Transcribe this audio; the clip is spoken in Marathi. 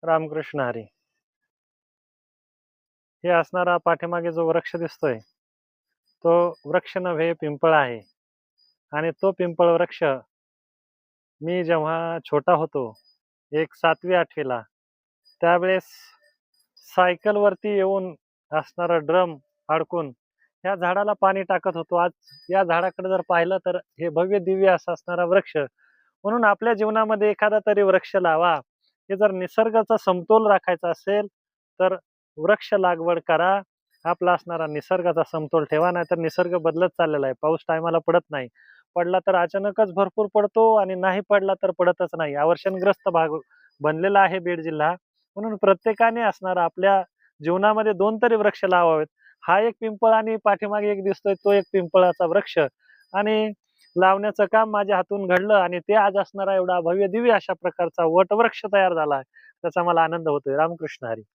रामकृष्ण हरी. हे असणारा पाठीमागे जो वृक्ष दिसतोय, तो वृक्ष नव्हे पिंपळ आहे आणि तो पिंपळ वृक्ष मी जेव्हा छोटा होतो, एक 7वी-8वी ला, त्यावेळेस सायकलवरती येऊन असणारा ड्रम अडकून या झाडाला पाणी टाकत होतो. आज या झाडाकडे जर पाहिलं तर हे भव्य दिव्य असा असणारा वृक्ष. म्हणून आपल्या जीवनामध्ये एखादा तरी वृक्ष लावा. हे जर निसर्गाचा समतोल राखायचा असेल, तर वृक्ष लागवड करा. आपला असणारा निसर्गाचा समतोल ठेवा, नाहीतर निसर्ग बदलत चाललेला आहे. पाऊस टायमाला पडत नाही. पडला तर अचानकच भरपूर पडतो आणि नाही पडला तर पडतच नाही. अवर्षणग्रस्त भाग बनलेला आहे बीड जिल्हा. म्हणून प्रत्येकाने असणारा आपल्या जीवनामध्ये 2 तरी वृक्ष लावावेत. हा एक पिंपळ आणि पाठीमागे एक दिसतोय तो एक पिंपळाचा वृक्ष आणि लावण्याचं काम माझ्या हातून घडलं आणि ते आज असणारा एवढा भव्य दिव्य अशा प्रकारचा वटवृक्ष तयार झाला. त्याचा मला आनंद होतोय. रामकृष्ण हरी.